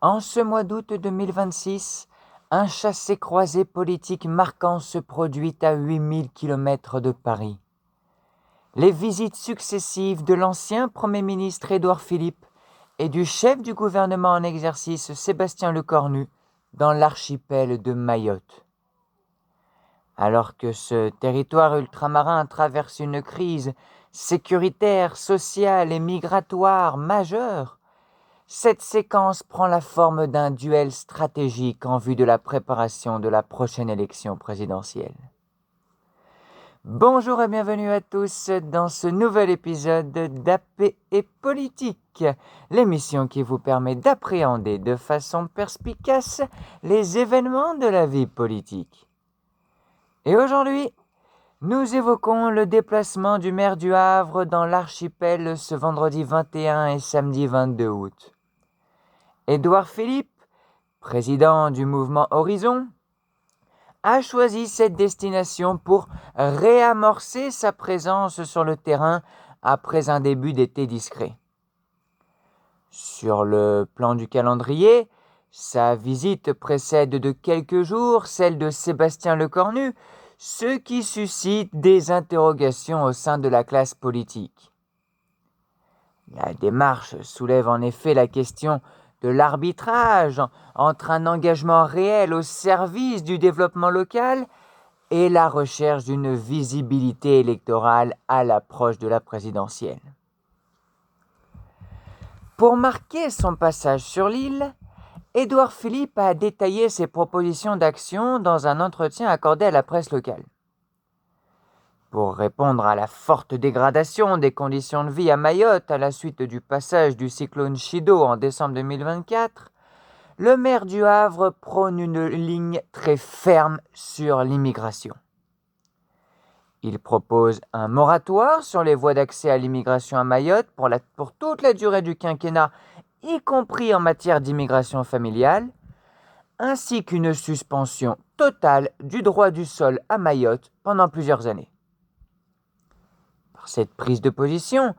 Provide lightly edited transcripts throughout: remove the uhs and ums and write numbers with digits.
En ce mois d'août 2026, un chassé-croisé politique marquant se produit à 8000 km de Paris. Les visites successives de l'ancien Premier ministre Édouard Philippe et du chef du gouvernement en exercice Sébastien Lecornu dans l'archipel de Mayotte. Alors que ce territoire ultramarin traverse une crise sécuritaire, sociale et migratoire majeure, cette séquence prend la forme d'un duel stratégique en vue de la préparation de la prochaine élection présidentielle. Bonjour et bienvenue à tous dans ce nouvel épisode d'AP et Politique, l'émission qui vous permet d'appréhender de façon perspicace les événements de la vie politique. Et aujourd'hui, nous évoquons le déplacement du maire du Havre dans l'archipel ce vendredi 21 et samedi 22 août. Édouard Philippe, président du mouvement Horizon, a choisi cette destination pour réamorcer sa présence sur le terrain après un début d'été discret. Sur le plan du calendrier, sa visite précède de quelques jours celle de Sébastien Lecornu, ce qui suscite des interrogations au sein de la classe politique. La démarche soulève en effet la question de l'arbitrage entre un engagement réel au service du développement local et la recherche d'une visibilité électorale à l'approche de la présidentielle. Pour marquer son passage sur l'île, Édouard Philippe a détaillé ses propositions d'action dans un entretien accordé à la presse locale. Pour répondre à la forte dégradation des conditions de vie à Mayotte à la suite du passage du cyclone Chido en décembre 2024, le maire du Havre prône une ligne très ferme sur l'immigration. Il propose un moratoire sur les voies d'accès à l'immigration à Mayotte pour toute la durée du quinquennat, y compris en matière d'immigration familiale, ainsi qu'une suspension totale du droit du sol à Mayotte pendant plusieurs années. Par cette prise de position,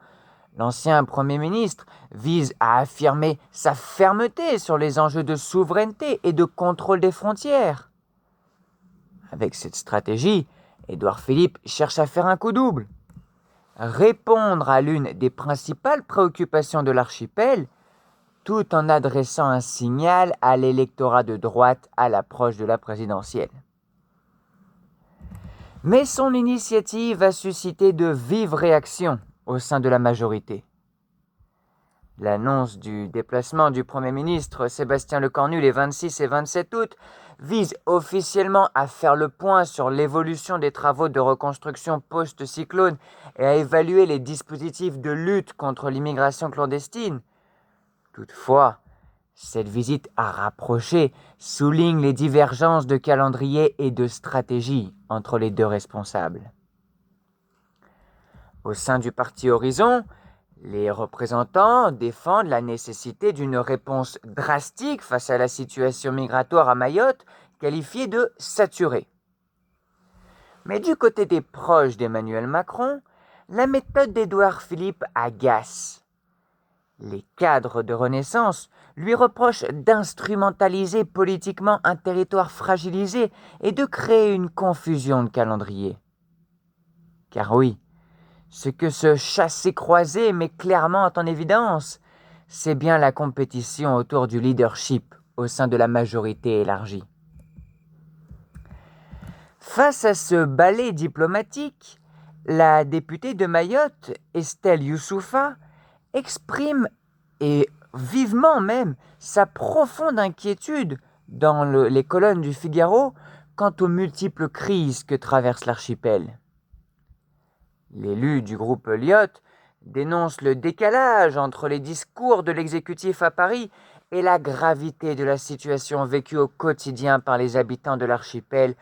l'ancien Premier ministre vise à affirmer sa fermeté sur les enjeux de souveraineté et de contrôle des frontières. Avec cette stratégie, Édouard Philippe cherche à faire un coup double. Répondre à l'une des principales préoccupations de l'archipel, tout en adressant un signal à l'électorat de droite à l'approche de la présidentielle. Mais son initiative a suscité de vives réactions au sein de la majorité. L'annonce du déplacement du Premier ministre Sébastien Lecornu les 26 et 27 août vise officiellement à faire le point sur l'évolution des travaux de reconstruction post-cyclone et à évaluer les dispositifs de lutte contre l'immigration clandestine. Toutefois, cette visite à rapprocher souligne les divergences de calendrier et de stratégie entre les deux responsables. Au sein du parti Horizon, les représentants défendent la nécessité d'une réponse drastique face à la situation migratoire à Mayotte, qualifiée de saturée. Mais du côté des proches d'Emmanuel Macron, la méthode d'Édouard Philippe agace. Les cadres de Renaissance lui reprochent d'instrumentaliser politiquement un territoire fragilisé et de créer une confusion de calendrier. Car oui, ce que ce chassé-croisé met clairement en évidence, c'est bien la compétition autour du leadership au sein de la majorité élargie. Face à ce ballet diplomatique, la députée de Mayotte, Estelle Youssoufa, exprime, et vivement même, sa profonde inquiétude dans les colonnes du Figaro quant aux multiples crises que traverse l'archipel. L'élu du groupe Elliott dénonce le décalage entre les discours de l'exécutif à Paris et la gravité de la situation vécue au quotidien par les habitants de l'archipel,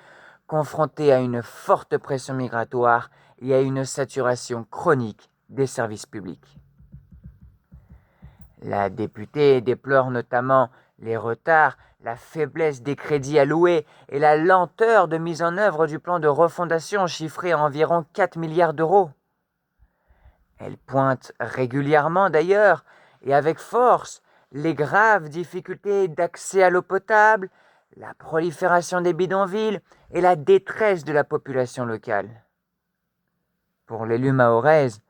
confrontés à une forte pression migratoire et à une saturation chronique des services publics. La députée déplore notamment les retards, la faiblesse des crédits alloués et la lenteur de mise en œuvre du plan de refondation chiffré à environ 4 milliards d'euros. Elle pointe régulièrement d'ailleurs, et avec force, les graves difficultés d'accès à l'eau potable, la prolifération des bidonvilles et la détresse de la population locale. Pour l'élu mahoraise,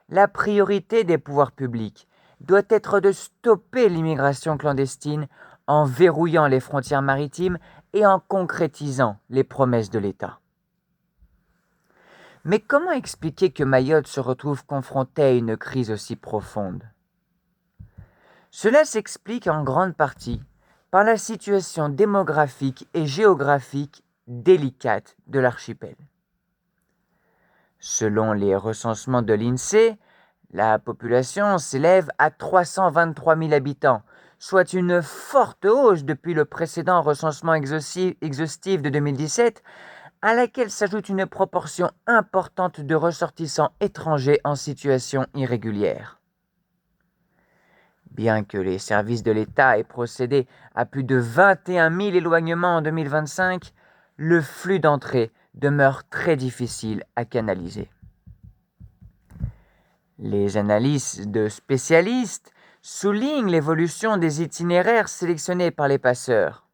la priorité des pouvoirs publics doit être de stopper l'immigration clandestine en verrouillant les frontières maritimes et en concrétisant les promesses de l'État. Mais comment expliquer que Mayotte se retrouve confrontée à une crise aussi profonde? Cela s'explique en grande partie par la situation démographique et géographique délicate de l'archipel. Selon les recensements de l'INSEE, la population s'élève à 323 000 habitants, soit une forte hausse depuis le précédent recensement exhaustif de 2017, à laquelle s'ajoute une proportion importante de ressortissants étrangers en situation irrégulière. Bien que les services de l'État aient procédé à plus de 21 000 éloignements en 2025, le flux d'entrée demeure très difficile à canaliser. Les analyses de spécialistes soulignent l'évolution des itinéraires sélectionnés par les passeurs.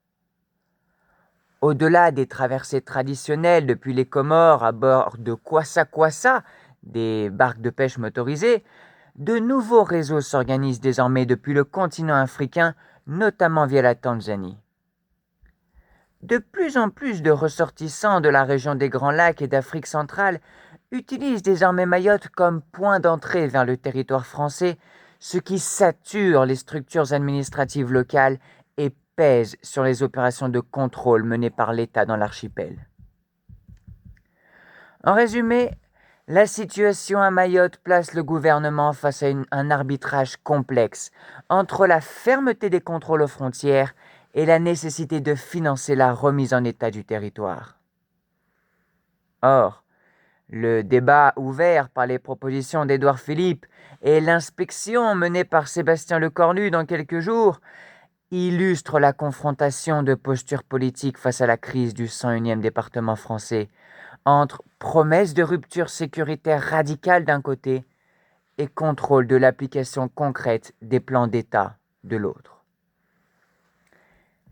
Au-delà des traversées traditionnelles depuis les Comores à bord de Kwassa-Kwassa, des barques de pêche motorisées, de nouveaux réseaux s'organisent désormais depuis le continent africain, notamment via la Tanzanie. De plus en plus de ressortissants de la région des Grands Lacs et d'Afrique centrale utilisent désormais Mayotte comme point d'entrée vers le territoire français, ce qui sature les structures administratives locales et pèse sur les opérations de contrôle menées par l'État dans l'archipel. En résumé, la situation à Mayotte place le gouvernement face à un arbitrage complexe entre la fermeté des contrôles aux frontières et la nécessité de financer la remise en état du territoire. Or, le débat ouvert par les propositions d'Édouard Philippe et l'inspection menée par Sébastien Lecornu dans quelques jours illustrent la confrontation de postures politiques face à la crise du 101e département français, entre promesses de rupture sécuritaire radicale d'un côté et contrôle de l'application concrète des plans d'État de l'autre.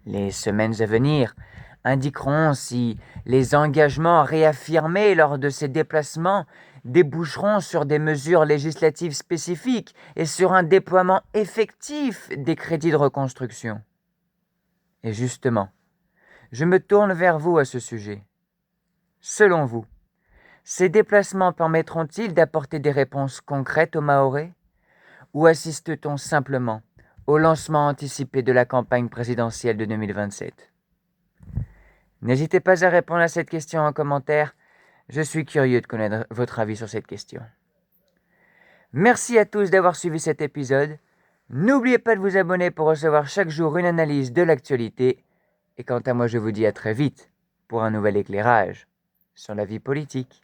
Les semaines à venir indiqueront si les engagements réaffirmés lors de ces déplacements déboucheront sur des mesures législatives spécifiques et sur un déploiement effectif des crédits de reconstruction. Et justement, je me tourne vers vous à ce sujet. Selon vous, ces déplacements permettront-ils d'apporter des réponses concrètes aux Mahorais ou assiste-t-on simplement au lancement anticipé de la campagne présidentielle de 2027? N'hésitez pas à répondre à cette question en commentaire. Je suis curieux de connaître votre avis sur cette question. Merci à tous d'avoir suivi cet épisode. N'oubliez pas de vous abonner pour recevoir chaque jour une analyse de l'actualité. Et quant à moi, je vous dis à très vite pour un nouvel éclairage sur la vie politique.